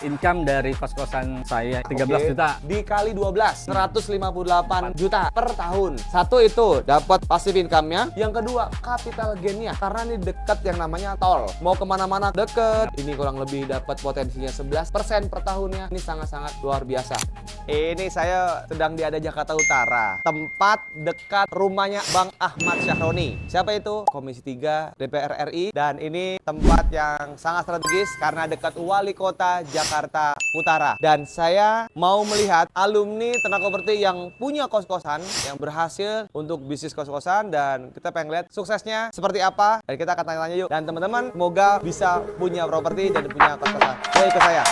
Income dari kos-kosan saya 13 juta. Dikali 12, 158 juta per tahun. Satu itu dapat passive income-nya. Yang kedua, capital gain-nya. Karena ini dekat yang namanya tol. Mau kemana-mana deket. Ini kurang lebih dapat potensinya 11% per tahunnya. Ini sangat-sangat luar biasa. Ini saya sedang di Jakarta Utara. Tempat dekat rumahnya Bang Ahmad Syahroni. Siapa itu? Komisi 3 DPR RI. Dan ini tempat yang sangat strategis karena dekat Wali Kota Jakarta Utara. Dan saya mau melihat alumni Tenaga Properti yang punya kos-kosan, yang berhasil untuk bisnis kos-kosan, dan kita pengen lihat suksesnya seperti apa. Dan kita akan tanya-tanya yuk. Dan teman-teman semoga bisa punya properti dan punya kos-kosan. Yuk ikut saya.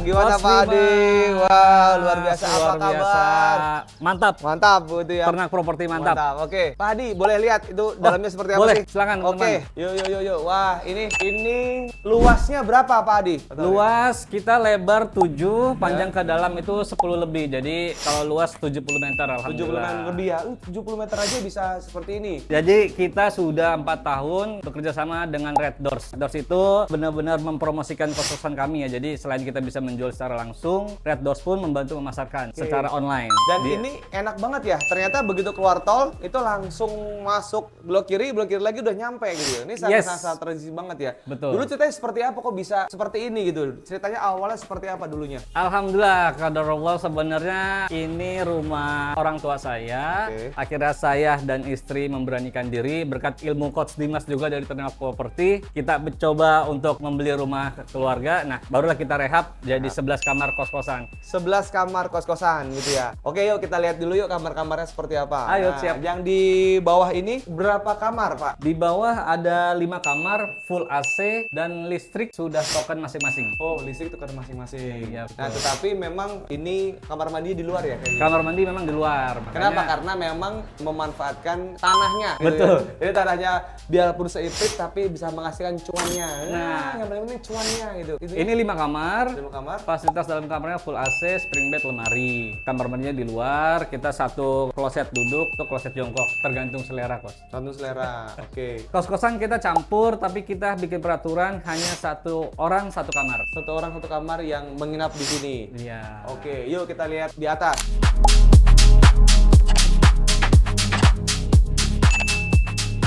Gimana Pak Adi? Wah, luar biasa. Apa kabar? Mantap. Mantap gitu ya. Ternak properti mantap. Oke. Pak Adi, boleh lihat itu dalamnya seperti apa boleh, sih? silakan Oke. Yuk. Wah, ini luasnya berapa Pak Adi? Luas kita lebar 7, panjang ke dalam itu 10 lebih. Jadi kalau luas 70 meter 70 alhamdulillah. meter lebih ya. 70 meter aja bisa seperti ini. Jadi kita sudah 4 tahun bekerja sama dengan Red Doors. Red Doors itu benar-benar mempromosikan kos-kosan kami ya. Jadi selain kita bisa menjual secara langsung, Red Doors pun membantu memasarkan secara online. Dan ini enak banget ya. Ternyata begitu keluar tol itu langsung masuk blok kiri lagi udah nyampe gitu. Ini sangat tradisi banget ya. Betul. Dulu ceritanya seperti apa kok bisa seperti ini gitu? Ceritanya awalnya seperti apa dulunya? Alhamdulillah, qadarullah, sebenarnya ini rumah orang tua saya. Akhirnya saya dan istri memberanikan diri berkat ilmu Coach Dimas juga dari Tenaga Properti. Kita mencoba untuk membeli rumah keluarga. Nah, barulah kita rehab jadi 11 kamar kos-kosan. 11 kamar kos-kosan gitu ya. Oke, yuk kita lihat dulu yuk kamar-kamarnya seperti apa. Ayo, siap. Yang di bawah ini berapa kamar, Pak? Di bawah ada 5 kamar full AC dan listrik sudah token masing-masing. Oh, listrik tukar masing-masing. Iya, Nah, tetapi memang ini kamar mandi di luar ya kayaknya. Kamar mandi memang di luar. Kenapa? Karena memang memanfaatkan tanahnya. Gitu. Betul. Ya. Jadi tanahnya biarpun sempit tapi bisa menghasilkan cuannya. Nah, yang paling penting cuannya gitu. Ini 5 kamar. 5 kamar. Fasilitas dalam kamarnya full AC, spring bed, lemari. Kamar mandinya di luar. Kita satu kloset duduk, tuh kloset jongkok. Tergantung selera kos. Satu selera. Oke. Kos-kosan kita campur, tapi kita bikin peraturan hanya 1 orang 1 kamar. 1 orang 1 kamar yang menginap di sini. Iya. Oke, yuk kita lihat di atas.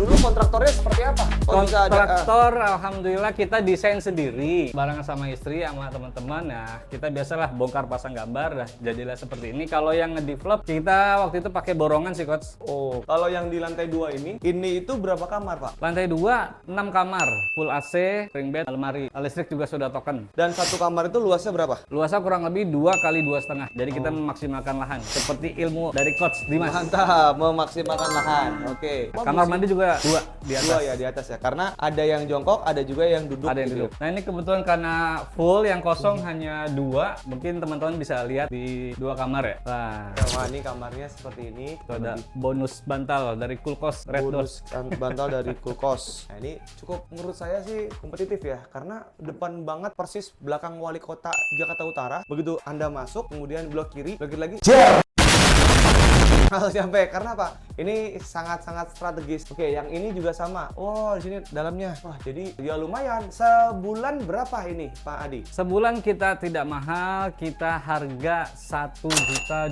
Dulu kontraktornya seperti apa? Kontraktor, alhamdulillah kita desain sendiri barengan sama istri sama teman-teman. Nah, kita biasalah bongkar pasang gambar, dah jadilah seperti ini. Kalau yang ngedevelop kita waktu itu pakai borongan sih coach. Oh, kalau yang di lantai 2 ini itu berapa kamar Pak? Lantai 2 6 kamar, full AC, spring bed, lemari. Listrik juga sudah token. Dan 1 kamar itu luasnya berapa? Luasnya kurang lebih 2 kali 2,5. Jadi kita memaksimalkan lahan seperti ilmu dari coach Dimas. Mantap, memaksimalkan lahan. Oke. Kamar mandi juga 2 di atas. 2 ya di atas ya. Karena ada yang jongkok, ada juga yang duduk. Ada yang gitu. duduk. Nah, ini kebetulan karena full, yang kosong hanya 2. Mungkin teman-teman bisa lihat di 2 kamar ya. Nah, Wah, ini kamarnya seperti ini. itu ada bonus bantal dari Kulkos Red Doors. Bonus bantal dari Kulkos. Nah, ini cukup menurut saya sih kompetitif ya. Karena depan banget persis belakang Wali Kota Jakarta Utara. Begitu Anda masuk, kemudian blok kiri lagi. Harus sampai karena apa? Ini sangat-sangat strategis. Oke, yang ini juga sama. Oh, di sini dalamnya. Wah, jadi ya lumayan. Sebulan berapa ini, Pak Adi? Sebulan kita tidak mahal, kita harga 1.200.000.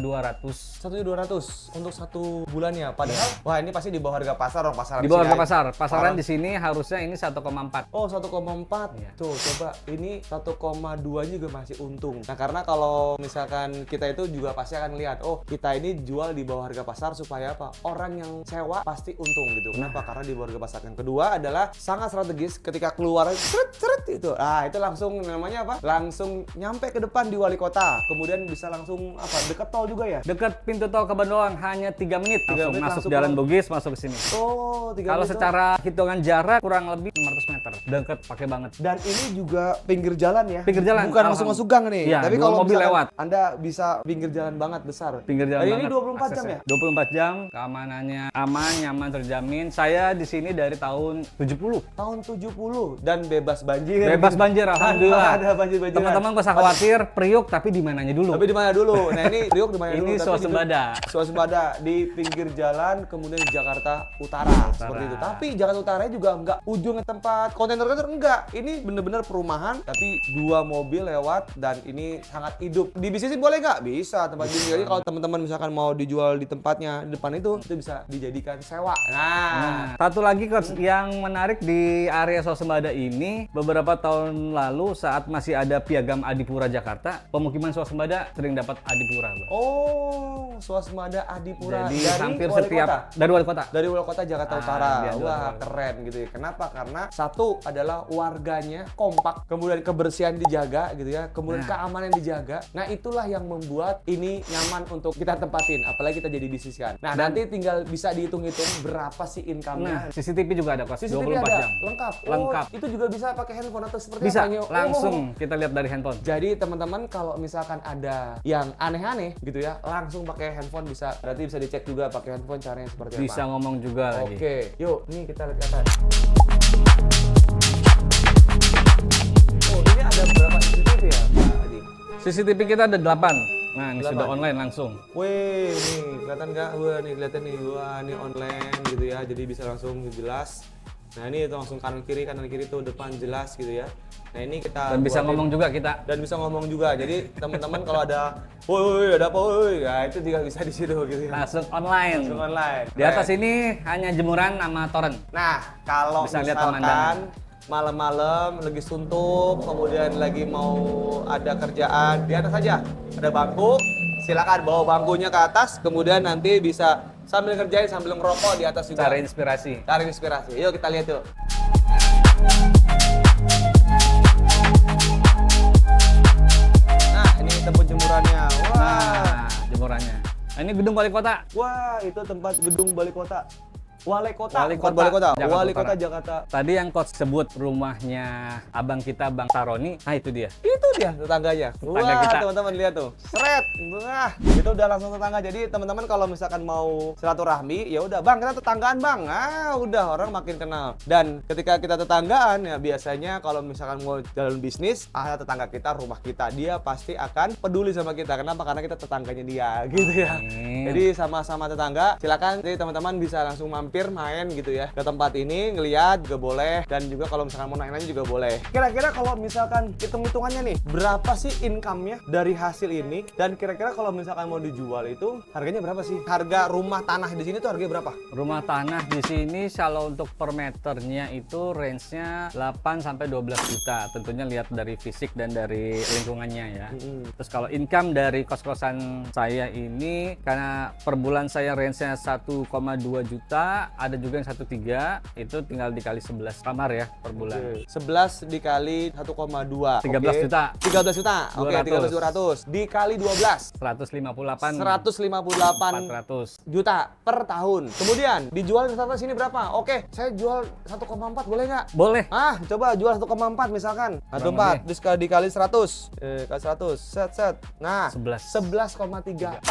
1.200 untuk 1 bulannya. Padahal, wah ini pasti di bawah harga pasar dong, pasaran. Di bawah sini harga aja. pasar. Pasaran di sini harusnya ini 1,4. Oh, 1,4. Iya. Tuh, coba ini 1,2 juga masih untung. Nah, karena kalau misalkan kita itu juga pasti akan lihat, oh, kita ini jual di bawah harga pasar supaya apa? Orang yang sewa pasti untung gitu. Kenapa? Karena di bawah harga pasar. Yang kedua adalah sangat strategis ketika keluar ceret itu. Ah, itu langsung namanya apa? Langsung nyampe ke depan di Wali Kota. Kemudian bisa langsung apa? Dekat tol juga ya? Dekat pintu tol Kaban doang, hanya 3 menit. 3 Langsung menit masuk langsung Jalan keluar. Bugis, masuk ke sini. Oh, 3 Kalau menit secara hitungan jarak kurang lebih 500 meter. Dekat, pakai banget. dan ini juga pinggir jalan ya? Pinggir jalan. Bukan langsung masuk gang nih. Iya, Tapi dua kalau mobil misalkan lewat. Anda bisa pinggir jalan banget besar. Pinggir jalan Dan banget. ini 24 jam aksesnya. ya? 24 jam, keamanan keamanannya aman, nyaman, terjamin. Saya di sini dari tahun 70. Tahun 70 dan bebas banjir. Bebas banjir, alhamdulillah. Ada banjir-banjir. Teman-teman gak usah khawatir, Priuk tapi di mananya dulu? Tapi di mana dulu? Nah, ini Priuk di mana dulu? Ini swasembada. Swasembada di pinggir jalan, kemudian di Jakarta Utara. Seperti itu. Tapi Jakarta Utara juga enggak ujungnya tempat kontainer-kontainer, enggak. Ini bener-bener perumahan, tapi 2 mobil lewat dan ini sangat hidup. Di bisnis boleh nggak? Bisa tempat bisnis. Jadi kalau teman-teman misalkan mau dijual di tempatnya di depan itu bisa dijadikan sewa. Nah, satu lagi Coach yang menarik di area swasembada ini, beberapa tahun lalu saat masih ada Piagam Adipura Jakarta, pemukiman swasembada sering dapat Adipura, Bang. oh, swasembada Adipura. Jadi dari hampir wali setiap kota? dari wali kota. Dari wali kota Jakarta Utara. dia Wah, keren gitu ya. Kenapa? Karena satu adalah warganya kompak, kemudian kebersihan dijaga gitu ya, kemudian keamanan dijaga. Nah, itulah yang membuat ini nyaman untuk kita tempatin, apalagi kita jadi bisnis kan. Nah, nanti tinggal bisa dihitung-hitung berapa sih income-nya. Nah, CCTV juga ada Coach, CCTV 24 ada, jam. lengkap. Lengkap. Itu juga bisa pakai handphone atau seperti Bisa, apa? langsung kita lihat dari handphone. Jadi teman-teman kalau misalkan ada yang aneh-aneh gitu ya, langsung pakai handphone bisa. Berarti bisa dicek juga pakai handphone caranya seperti apa. Bisa ngomong juga lagi. Oke, yuk, nih kita lihat ke atas. Oh, ini ada berapa CCTV ya, Pak Adi? CCTV kita ada 8. Nah, ini 8. sudah online langsung. Wih, nih kelihatan nggak? Wah, nih kelihatan nih. Wah, ini online gitu ya. Jadi bisa langsung jelas. Nah, ini itu langsung kanan kiri tuh depan jelas gitu ya. Nah, ini kita Dan bisa buatin. ngomong juga kita. Dan bisa ngomong juga. Jadi teman-teman kalau ada woi ada apa woi, ya itu juga bisa di situ gitu ya. Langsung online. Langsung online. Di atas ini hanya jemuran sama torrent. Nah, kalau Bisa lihat misalkan pemandangan. malam-malam lagi suntuk, kemudian lagi mau ada kerjaan, di atas aja ada bangku, silakan bawa bangkunya ke atas, kemudian nanti bisa sambil ngerjain sambil ngerokok di atas juga. Cari inspirasi. Cari inspirasi. Yuk kita lihat yuk. Nah, ini tempat jemurannya. Wah. Nah, jemurannya. Nah, ini gedung wali kota. Wah, itu tempat gedung Balai Kota. Wali Kota. Wali Bukan Kota. Balai Kota. Jakarta Wali Utara. Kota Jakarta. Tadi yang Coach sebut rumahnya abang kita, Bang Saroni. Nah, itu dia. Itu dia tetangganya. Tetangga Wah, kita. teman-teman lihat tuh. Seret. Wah, itu udah langsung tetangga. Jadi teman-teman kalau misalkan mau silaturahmi, ya udah, Bang, kita tetanggaan, Bang. Ah, udah orang makin kenal. Dan ketika kita tetanggaan, ya biasanya kalau misalkan mau jalan bisnis, ada tetangga kita, rumah kita, dia pasti akan peduli sama kita. Kenapa? Karena kita tetangganya dia, gitu ya. Jadi sama-sama tetangga, silakan jadi teman-teman bisa langsung mampir main gitu ya ke tempat ini, ngeliat juga boleh, dan juga kalau misalkan mau nanya juga boleh. Kira-kira kalau misalkan hitung-hitungannya nih, berapa sih income-nya dari hasil ini? Dan kira-kira kalau misalkan mau dijual itu harganya berapa sih? Harga rumah tanah di sini tuh harganya berapa? Rumah tanah di sini kalau untuk per meternya itu range-nya 8 sampai 12 juta. Tentunya lihat dari fisik dan dari lingkungannya ya. Terus kalau income dari kos-kosan saya ini, karena per bulan saya range-nya 1,2 juta, ada juga yang 1,3, itu tinggal dikali 11 kamar ya per bulan. 11 dikali 1,2. 13 juta. 13 juta. Oke, 13.200 dikali 12. 158 158 400. juta per tahun. Kemudian dijual di sini berapa? Oke, saya jual 1,4 boleh nggak? Boleh. Ah, coba jual 1,4 misalkan. 1,4 terus dikali 100. Kali 100. Set. Nah, 11,3%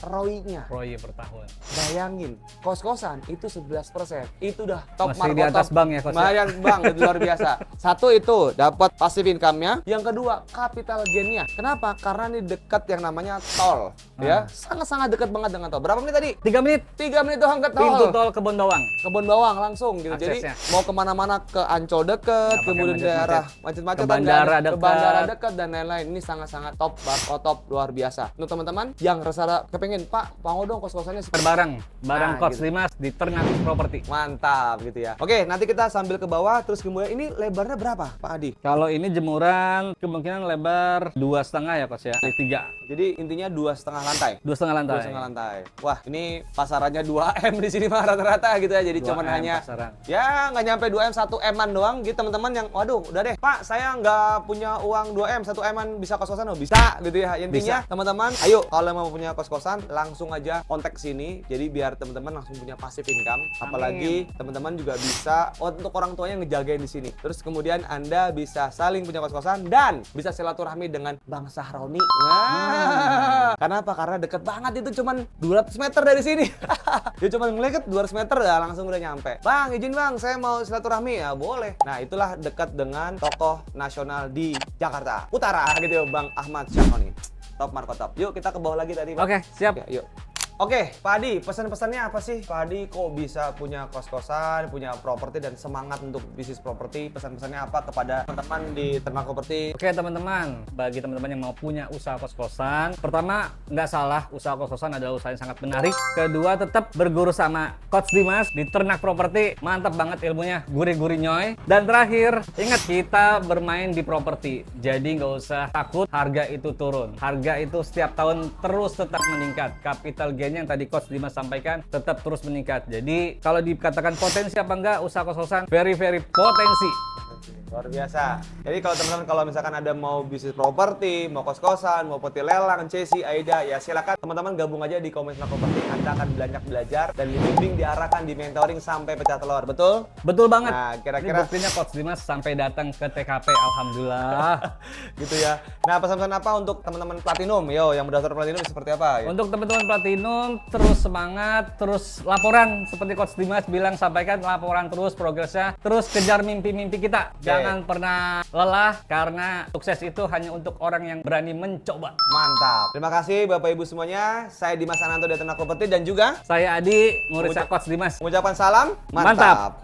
ROI-nya. ROI per tahun. Bayangin, kos-kosan itu 11%. Itu udah top Masih di atas bank ya, Kos? Lumayan bang, itu luar biasa. Satu itu dapat passive income-nya. Yang kedua, capital gain-nya. Kenapa? Karena ini dekat yang namanya tol. Ya, sangat-sangat dekat banget dengan tol. Berapa menit tadi? 3 menit. 3 menit doang ke tol. Pintu tol Kebon Bawang. Kebon Bawang langsung gitu. Aksesnya. Jadi mau kemana-mana ke Ancol deket, Nggak pakai kemudian macet-macet. daerah macet-macet, Ke bandara dekat. ke bandara dekat dan lain-lain. Ini sangat-sangat top, top luar biasa. Untuk teman-teman yang rasa kepengen, Pak, mau dong kos-kosannya seperti Barang Coach gitu. Dimas di Ternate Property. Mantap gitu ya. Oke, nanti kita sambil ke bawah terus kemudian ini lebarnya berapa, Pak Adi? Kalau ini jemuran kemungkinan lebar 2,5 ya Coach ya. Dari 3. Jadi intinya 2,5 lantai. 2,5 lantai. 2,5 lantai. Wah, ini pasarannya 2M di sini mah rata-rata gitu ya. Jadi 2M cuman hanya pasaran. ya nggak nyampe 2M, 1M-an doang gitu teman-teman yang waduh, udah deh, Pak, saya nggak punya uang 2M, 1M-an bisa kos-kosan loh. Bisa gitu ya. Intinya teman-teman, ayo kalau mau punya kos-kosan langsung aja kontak sini. Jadi biar teman-teman langsung punya passive income. Apalagi teman-teman juga bisa untuk orang tuanya ngejagain di sini. Terus kemudian Anda bisa saling punya kos-kosan dan bisa silaturahmi dengan Bang Sahroni. Nah, kenapa? Karena deket banget, itu cuman 200 meter dari sini. Dia cuma ngelihat 200 meter ya langsung udah nyampe. Bang, izin bang, saya mau silaturahmi. Ya boleh. Nah, itulah dekat dengan tokoh nasional di Jakarta Utara gitu ya, Bang Ahmad Sahroni. Top Marco top. Yuk kita ke bawah lagi tadi, Bang. Oke, siap. Oke, yuk. Oke, Pak Adi, pesan-pesannya apa sih? Pak Adi kok bisa punya kos-kosan, punya properti dan semangat untuk bisnis properti? Pesan-pesannya apa kepada teman-teman di Ternak Properti? Oke teman-teman, bagi teman-teman yang mau punya usaha kos-kosan, pertama nggak salah, usaha kos-kosan adalah usaha yang sangat menarik. Kedua, tetap berguru sama Coach Dimas di Ternak Properti, mantap banget ilmunya, gurih-gurih nyoy. Dan terakhir, ingat kita bermain di properti, jadi nggak usah takut harga itu turun. Harga itu setiap tahun terus tetap meningkat. Capital gain yang tadi Coach Dimas sampaikan tetap terus meningkat. Jadi kalau dikatakan potensi apa enggak, usaha kos-kosan very potensi. Luar biasa. Jadi kalau teman-teman kalau misalkan ada mau bisnis properti, mau kos-kosan, mau peti lelang, Cesi, Aida, ya silakan teman-teman gabung aja di Komen Ternak Properti. Anda akan banyak belajar dan dibimbing, diarahkan, di mentoring sampai pecah telur. Betul? Betul banget. Nah, Ini kira-kira buktinya Coach Dimas sampai datang ke TKP, alhamdulillah. gitu ya. Nah, pesan-pesan apa untuk teman-teman Platinum? Yo, yang mendaftar Platinum seperti apa? Untuk teman-teman Platinum, terus semangat, terus laporan seperti Coach Dimas bilang, sampaikan laporan terus progresnya, terus kejar mimpi-mimpi kita. Jangan pernah lelah karena sukses itu hanya untuk orang yang berani mencoba. Mantap. Terima kasih Bapak Ibu semuanya. Saya Dimas Ananto dari Ternak Properti dan juga Saya Adi, murid Coach Dimas. mengucapkan salam Mantap.